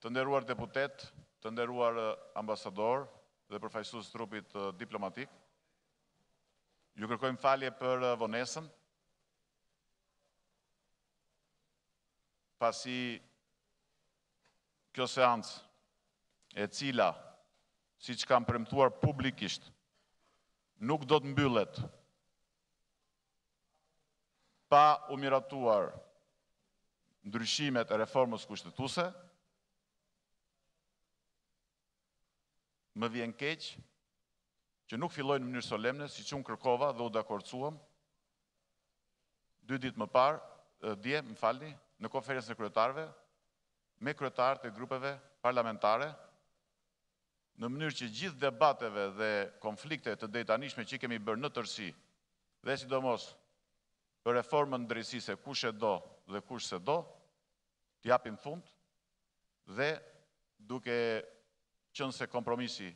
Të nderuar deputet, të nderuar ambasador dhe përfaqësues trupit diplomatik, ju kërkojmë falje për vonesën, pasi kjo seancë, e cila, siç kam premtuar publikisht, nuk do të mbyllet pa u miratuar ndryshimet e reformës kushtetuese, më vjen keq që nuk fillojnë në mënyrë solemne, siç unë kërkova dhe u dakordsuam 2 ditë më parë, dje, më falni, në konferencën e kryetarëve, me kryetarët e grupeve parlamentare, në mënyrë që gjithë debateve dhe konflikte të drejtanishme që kemi bërë në tërësi, dhe sidomos për reformën drejtësisë kush e do dhe kush se do, t'japim fund dhe duke qënë se kompromisi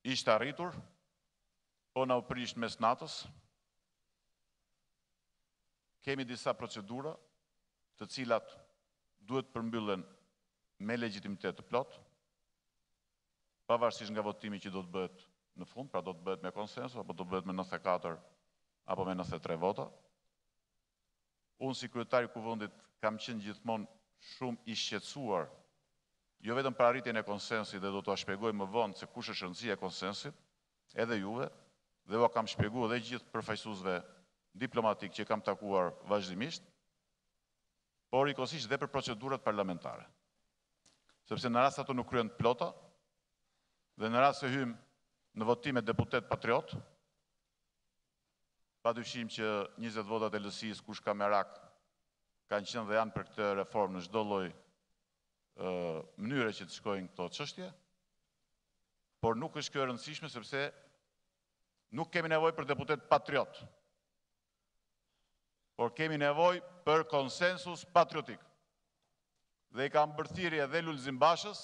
ishte arritur, po na u prish mes natës, kemi disa procedura të cilat duhet përmbyllen me legjitimitet të plot, pavarësisht nga votimi që do të bëhet në fund, pra do të bëhet me konsensus, apo do të bëhet me 94 apo me 93 vota. Unë si kryetari i Kuvendit kam qenë gjithmonë shumë i shqetësuar, jo vetëm për arritjen e konsensit, dhe do t'ua shpjegoj më vonë se kush është rëndësia e konsensit, edhe juve, dhe ua kam shpjeguar edhe gjithë përfaqësuesve diplomatik që kam takuar vazhdimisht, por njëkohësisht dhe për procedurat parlamentare. Sepse në rast ato nuk kryen të plota, dhe në rast se hym në votime deputet patriot, padyshim që 20 votat e LSI-s kush ka merak kanë qenë dhe janë për këtë reformë në çdo lloj mënyre që të shkojnë këto çështje, por nuk është kjo e rëndësishme sepse nuk kemi nevojë për deputet patriot, por kemi nevojë për konsensus patriotik. Dhe i kam bërthirrje dhe Lulzim Bashës,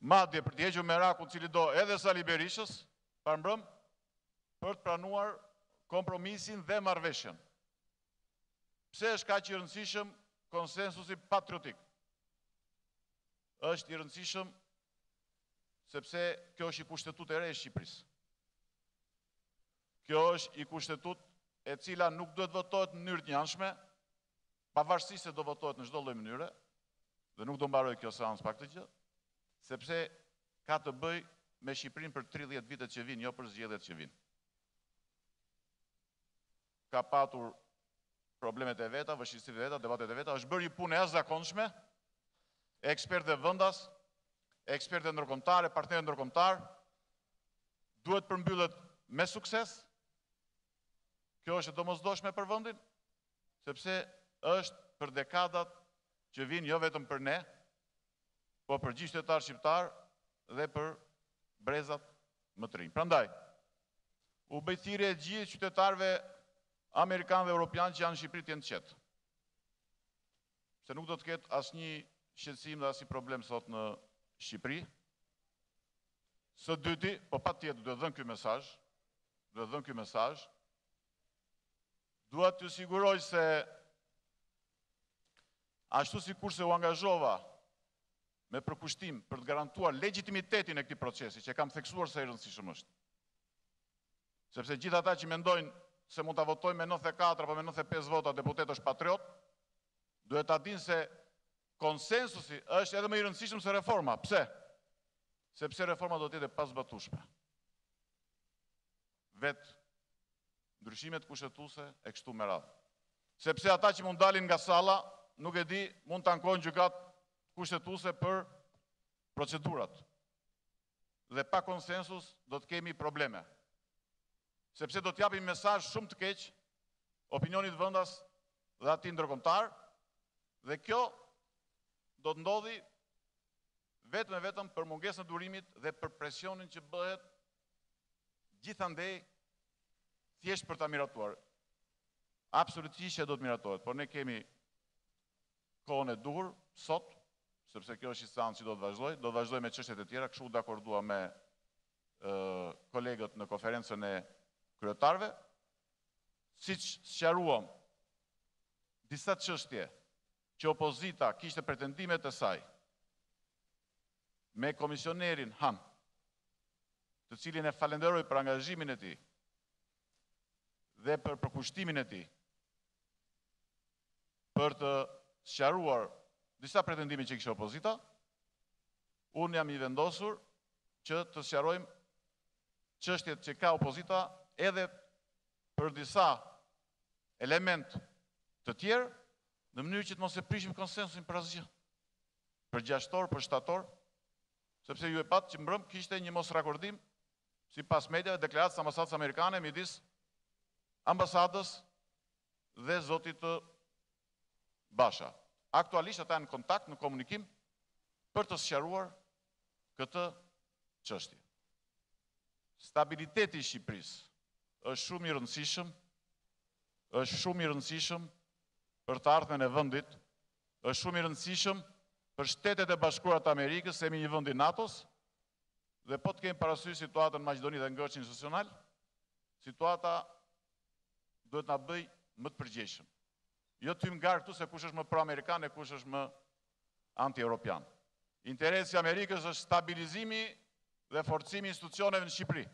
madje për të hequr merakun cili do edhe Sali Berishës, parmbrëm, për të pranuar kompromisin dhe marrëveshjen. Pse është kaq i rëndësishëm konsensusi patriotik? Është i rëndësishëm sepse kjo është i kushtetut e re e Shqipërisë. Kjo është i kushtetut e cila nuk duhet votohet në mënyrë të njëanshme, pavarësisht se do votohet në çdo lloj mënyre, dhe nuk do mbaroj kjo seancë pa këtë gjë, sepse ka të bëj me Shqipërinë për 30 vitet që vinë, jo për zgjedhjet që vinë. Ka patur problemet e veta, vështirësitë e veta, debatet e veta, është bërë një punë e jashtëzakonshme, ekspertë dhe vendas, ekspertë ndërkombëtarë, partnerë ndërkombëtar, duhet përmbyllet me sukses. Kjo është e domosdoshme për vendin, sepse është për dekadat që vinë, jo vetëm për ne, po për gjithë qytetarët shqiptar dhe për brezat më të rinj. Prandaj, u bëj thirrje gjithë qytetarëve amerikanë dhe europianë që janë në Shqipëri të jenë të qetë. Se nuk do të ketë asnjë shqetësim dhe asnjë problem sot në Shqipëri. Së dyti, po patjetër duhet dhënë ky mesazh, dua t'ju siguroj se ashtu sikurse u angazhova me përkushtim për të garantuar legjitimitetin e këtij procesi, që kam theksuar se i rëndësishëm është. Sepse gjithë ata që mendojnë se mund ta votojnë me 94 apo me 95 vota deputet është patriot, duhet ta dinë se konsensusi është edhe më i rëndësishëm se reforma. Pse? Sepse reforma do të jetë e pazbatueshme. Vetë ndryshimet kushtetuese e kështu me radhë. Sepse ata që mund dalin nga salla, nuk e di, mund të ankrojnë gjykatë kushtetuese për procedurat. Dhe pa konsensus do të kemi probleme. Sepse do t'japim mesazh shumë të keq opinionit vendas dhe atij ndërkombëtar, dhe kjo do të ndodhi vetëm e vetëm për mungesën e durimit dhe për presionin që bëhet gjithandej thjesht për ta miratuar. Absolutisht që do të miratohet, por ne kemi kohën e duhur sot, sepse kjo është një seancë që do të vazhdoj me çështjet e tjera, kështu dakordua me kolegët në konferencën e kryetarëve, siç sqaruam disa çështje që opozita kishte pretendimet e saj me komisionerin Han, të cilin e falenderoj për angazhimin e tij dhe për përkushtimin e tij për të sqaruar disa pretendime që kishte opozita, unë jam i vendosur që të sqarojmë çështjet që ka opozita edhe për disa element të tjerë, në mënyrë që të mos e prishim konsensusin për asgjë. Për 6 orë, për 7 orë, sepse ju e patë që mbrëm kishte një mos rakordim, sipas mediave, deklaratës ambasadës amerikane midis ambasadës dhe zotit Basha. Aktualisht ata janë në kontakt, në komunikim, për të sqaruar këtë çështje. Stabiliteti i Shqipërisë është shumë i rëndësishëm, është shumë i rëndësishëm për të ardhmen e vendit, është shumë i rëndësishëm për Shtetet e Bashkuara të Amerikës, se jemi një vend i NATO-s, dhe po të kemi parasysh situatën në Maqedoni dhe ngërçin institucional, situata duhet na bëj më të përgjegjshëm. Jo të hym garë këtu se kush është më pro-amerikan e kush është më anti-europian. Interesi i Amerikës është stabilizimi dhe forcimi i institucioneve në Shqipëri.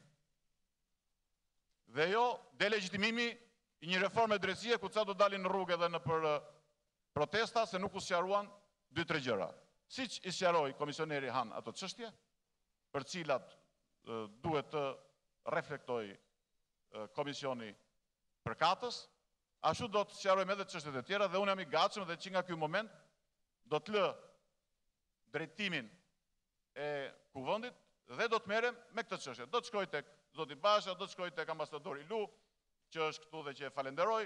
Dhe jo delegjitimimi i një reforme drejtësie ku ca do dalin në rrugë edhe në për protesta se nuk u sqaruan 2-3 gjëra. Siç i sqaroi komisioneri Han ato çështje, për cilat duhet të reflektoj komisioni përkatës, ashtu do të sqarojmë edhe çështjet e tjera dhe unë jam i gatshëm dhe që nga ky moment do të lë drejtimin e kuvendit dhe do të merrem me këtë çështje. Do të shkoj tek zoti Basha, do të shkoj tek ambasadori Lu, që është këtu dhe që e falenderoj,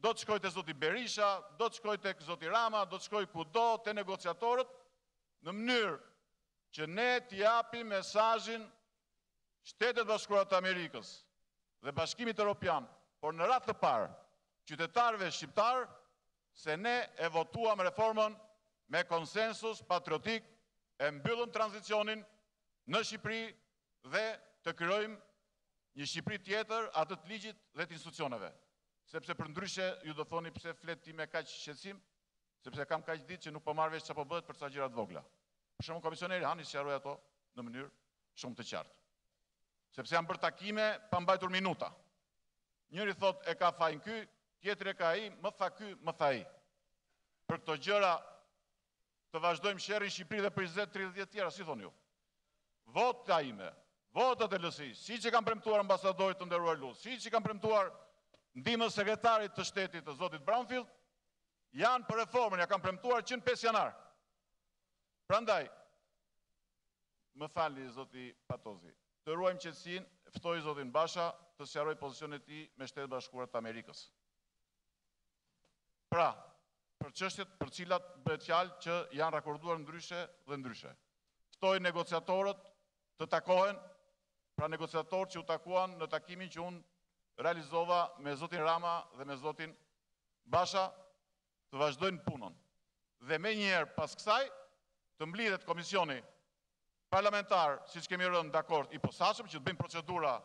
do të shkoj tek zoti Berisha, do të shkoj tek zoti Rama, do të shkoj kudo te negociatorët, në mënyrë që ne t'i japim mesazhin Shtetet Bashkuara të Amerikës dhe Bashkimit Evropian, por në radhë të parë qytetarëve shqiptar, se ne e votuam reformën me konsensus patriotik, e mbyllëm tranzicionin në Shqipëri dhe të krijojmë një Shqipëri tjetër atë të ligjit dhe të institucioneve. Sepse për ndryshe ju do thoni pse flet ti me kaq shqetësim, sepse kam kaq ditë që nuk po marr vesh çfarë po bëhet për ca gjëra të vogla. Për shembull, komisioneri Hani sqaroi ato në mënyrë shumë të qartë. Sepse janë bërë takime pa mbajtur minuta. Njëri thot e ka fajin ky, tjetri e ka ai, më tha ky, më tha ai. Për këto gjëra të vazhdojmë sherrin Shqipëri dhe për 20-30 tjera, si thoni ju. Vota ime, votat e LSI, siç e kanë premtuar ambasadorit të nderuar Lu, siç i kanë premtuar ndihmës sekretarit të shtetit të zotit Brownfield, janë për reformën, ja kanë premtuar 105 janar. Prandaj, më falni zoti Patozi, të ruajmë qetësinë, ftoj zotin Basha të sqaroj pozicionin e tij me Shtetet Bashkuara të Amerikës. Pra, për çështjet për cilat bëhet fjalë që janë rakorduar ndryshe dhe ndryshe. Ftoj negociatorët të takohen, pra negociatorët që u takuan në takimin që unë realizova me zotin Rama dhe me zotin Basha, të vazhdojnë punën. Dhe me njerë pas kësaj, të mblidhet komisioni parlamentar, si që kemi rënë dakord i posaçëm, që të bëjmë procedura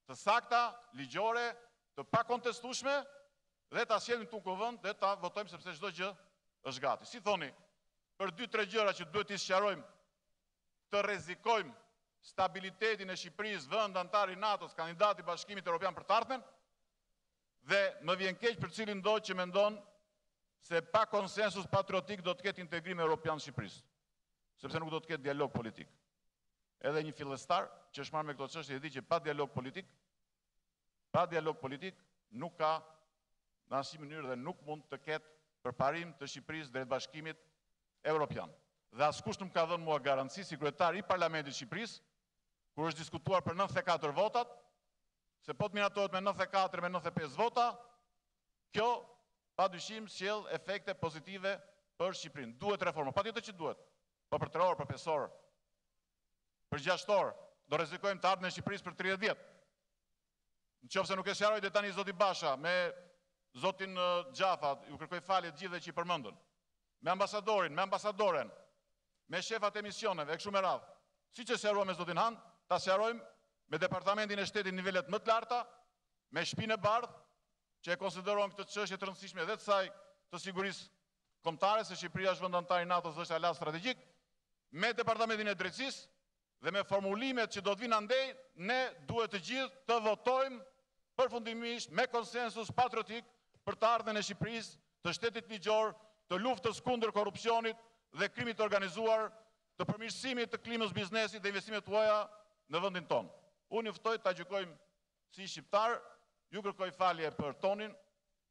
të sakta, ligjore, të pakontestueshme, dhe ta sjellim këtu në kuvend dhe ta votojmë sepse çdo gjë është gati. Si thoni, për 2-3 gjëra që duhet t'i sqarojmë, të rrezikojmë stabilitetin e Shqipërisë, vend antar i NATO-s, kandidat i Bashkimit Evropian për të ardhmen, dhe më vjen keq për cilin do që mendon se pa konsensus patriotik do të ketë integrim evropian Shqipërisë, sepse nuk do të ketë dialog politik. Edhe një fillestar që është marrë me këto çështje e di që pa dialog politik nuk ka në asnjë mënyrë dhe nuk mund të ketë përparim të Shqipërisë drejt Bashkimit Evropian. Dhe askush nuk ka dhënë mua garanci si kryetar i Parlamentit të Shqipërisë, kur është diskutuar për 94 votat, se po të miratohet me 94 me 95 vota, kjo padyshim sjell efekte pozitive për Shqipërinë. Duhet reforma, patjetër që duhet. Po për 3 orë, për 5 orë, për 6 orë, do rrezikojmë të ardhmen e Shqipërisë për 30 vjet. Nëse nuk e sqaroi deri tani zoti Basha me zotin Xhafa, ju kërkoj falje të gjithëve që i përmendën. Me ambasadorin, me ambasadoren, me shefat e misioneve, e kështu me radhë. Siç e sqaruam me zotin Han, ta sqarojmë me departamentin e shtetit në nivelet më të larta, me shtëpinë e bardhë, që e konsideron këtë çështje të rëndësishme edhe të saj të sigurisë kombëtare, se Shqipëria është vend antar i NATO-s dhe është aleat strategjik, me Departamentin e Drejtësisë dhe me formulimet që do të vinë andej, ne duhet të gjithë të votojmë përfundimisht me konsensus patriotik për të ardhmen e Shqipërisë, të shtetit ligjor, të luftës kundër korrupsionit dhe krimit të organizuar, të përmirësimit të klimës biznesit dhe investimet tuaja në vendin tonë. Unë ju ftoj ta gjykojmë si shqiptar, ju kërkoj falje për tonin,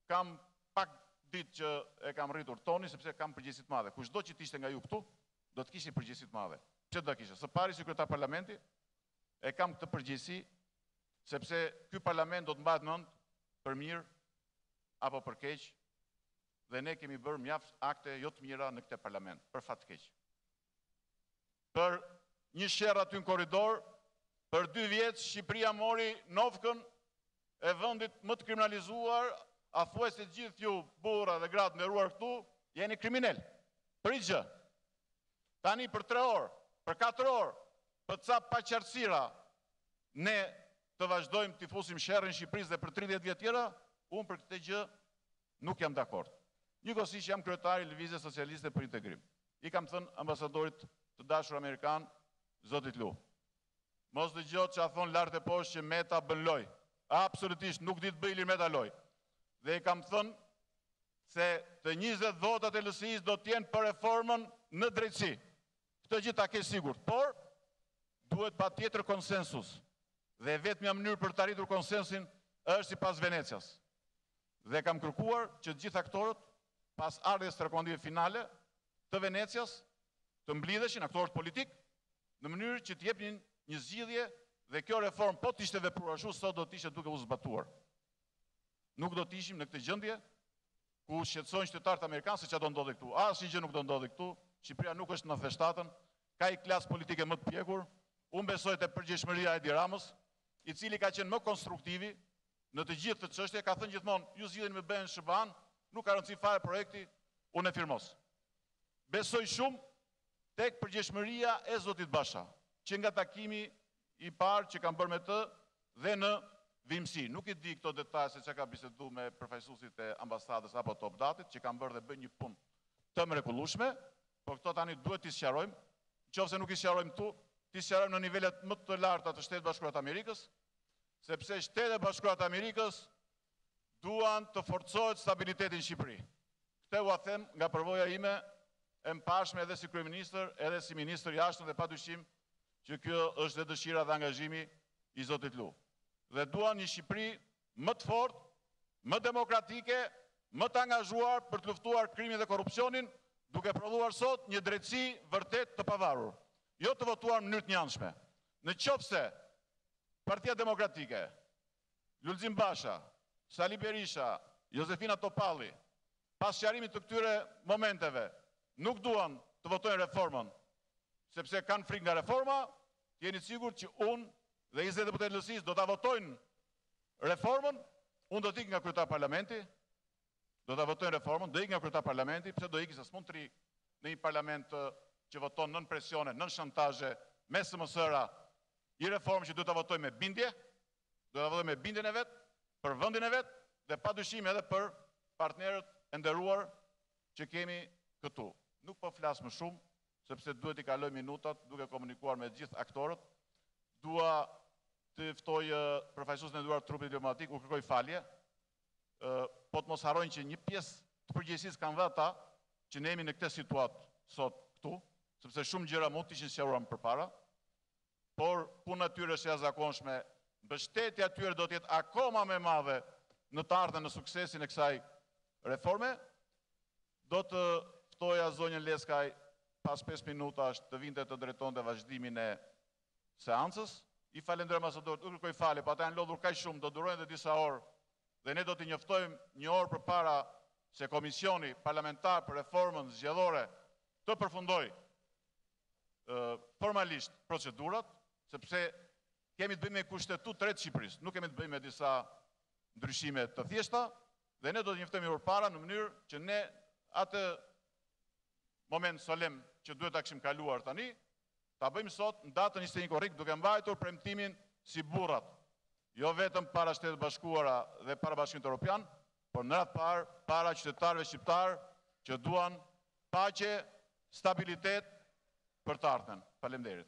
kam pak ditë që e kam rritur tonin, sepse kam përgjegjësi të madhe. Kushdo që t'ishte nga ju këtu, do të kishte përgjegjësi të madhe. Pse do ta kishe? Së pari, si kryetar parlamenti, e kam këtë përgjegjësi, sepse ky parlament do të mbahet mend për mirë apo për keq, dhe ne kemi bërë mjaft akte jo të mira në këtë parlament, për fat të keq. Për një sherr aty në korridor, për 2 vjet Shqipëria mori nofkën e vendit më të kriminalizuar, thuajse gjithë ju burra dhe gratë nderuar këtu, jeni kriminal. Për i gjë. Tani për 3 orë, për 4 orë, për ca paqartësira, ne të vazhdojmë të fusim sherrin Shqipërisë dhe për 30 vjet tjera, unë për këtë gjë nuk jam dakord. Njëkohësisht jam kryetari i Lëvizjes Socialiste për Integrim. I kam thënë ambasadorit të dashur amerikan, zotit Lu, mos dëgjot që a thonë lart e poshtë që Meta bën loj. Absolutisht nuk di të bëj Ilir Meta loj. Dhe i kam thënë se të 20 votat e LSI-s do të jenë për reformën në drejtësi. Këtë gjë ta ke sigurt, por duhet patjetër konsensus. Dhe vetmja mënyrë për të arritur konsensin është sipas Venecias. Dhe kam kërkuar që të gjithë aktorët, pas ardhjes së rekomandive finale të Venecias, të mblidheshin aktorët politik në mënyrë që të jepnin një zgjidhje dhe kjo reformë po të ishte vepruar ashtu, sot do të ishte duke u zbatuar. Nuk do të ishim në këtë gjendje ku shqetësojnë qytetarët amerikanë se çfarë do ndodhi këtu. Asnjë gjë nuk do ndodhi këtu. Shqipëria nuk është në 97-ën, ka i klasë politike më të pjekur. Unë besoj te përgjegjësia e Edi Ramës, i cili ka qenë më konstruktivi në të gjithë të çështje, ka thënë gjithmonë, ju zgjidheni me Ben Shëban, nuk ka rëndësi fare projekti, unë e firmos. Besoj shumë tek përgjegjësia e zotit Basha, që nga takimi i parë që kam bërë me të dhe në Vimsi. Nuk i di këto detaje se që ka bisedu me përfaqësuesit e ambasadës apo të Opdatit, që kam bërë dhe bëj një punë të mrekullueshme, por këto tani duhet t'i sqarojmë, nëse nuk i sqarojmë këtu, t'i sqarojmë në nivelet më të larta të Shtetit Bashkuar të Amerikës, sepse Shtetet Bashkuara të Amerikës duan të forcohet stabiliteti në Shqipëri. Këtë u them nga përvoja ime e mpashme edhe si kryeministër, edhe si ministër i jashtëm, dhe padyshim që kjo është dhe dëshira dhe angazhimi i zotit Lu. Dhe duan një Shqipëri më të fortë, më demokratike, më të angazhuar për të luftuar krimin dhe korrupsionin, duke prodhuar sot një drejtësi vërtet të pavarur, jo të votuar në mënyrë të njëanshme. Në qoftë se Partia Demokratike, Lulzim Basha, Sali Berisha, Josefina Topalli, pas sqarimit të këtyre momenteve, nuk duan të votojnë reformën, sepse kanë frikë nga reforma, jeni sigurt që unë dhe 20 deputet LSI-s do ta votojnë reformën, unë do t'ik nga kryetar parlamenti, do ta votojnë reformën, do ik nga kryetar parlamenti, pse do iki se s'mund të ri në një parlament që voton nën presione, nën shantazhe, me SMS-ra, i reformë që do ta votoj me bindje, do ta votoj me bindjen e vet, për vendin e vet dhe padyshim edhe për partnerët e nderuar që kemi këtu. Nuk po flas më shumë, sepse duhet i kaloj minutat duke komunikuar me gjithë aktorët. Dua të ftoj përfaqësuesin e nderuar të trupit diplomatik, u kërkoj falje. Po të mos harrojnë që një pjesë të përgjegjësisë kanë dhe ata që ne jemi në këtë situatë sot këtu, sepse shumë gjëra mund të ishin sqaruar më përpara, por puna e tyre është e jashtëzakonshme. Mbështetja e tyre do të jetë akoma më e madhe në të ardhmen në suksesin e kësaj reforme. Do të ftoja zonjën Leskaj pas 5 minutash të vinte të drejtonte vazhdimin e seancës. I falenderoj ambasadorët, u kërkoj falje, po ata janë lodhur kaq shumë, do durojnë edhe disa orë dhe ne do t'i njoftojmë një orë përpara se Komisioni Parlamentar për Reformën Zgjedhore të përfundojë formalisht procedurat, sepse kemi të bëjmë me kushtetut të re të Shqipërisë, nuk kemi të bëjmë me disa ndryshime të thjeshta, dhe ne do të njoftojmë përpara në mënyrë që ne atë moment solemn që duhet ta kishim kaluar tani, ta bëjmë sot në datën 21 korrik, duke mbajtur premtimin si burrat, jo vetëm para Shtetit Bashkuara dhe para Bashkimit Evropian, por në radhë parë para qytetarëve shqiptar që duan paqe, stabilitet për të ardhmen. Faleminderit.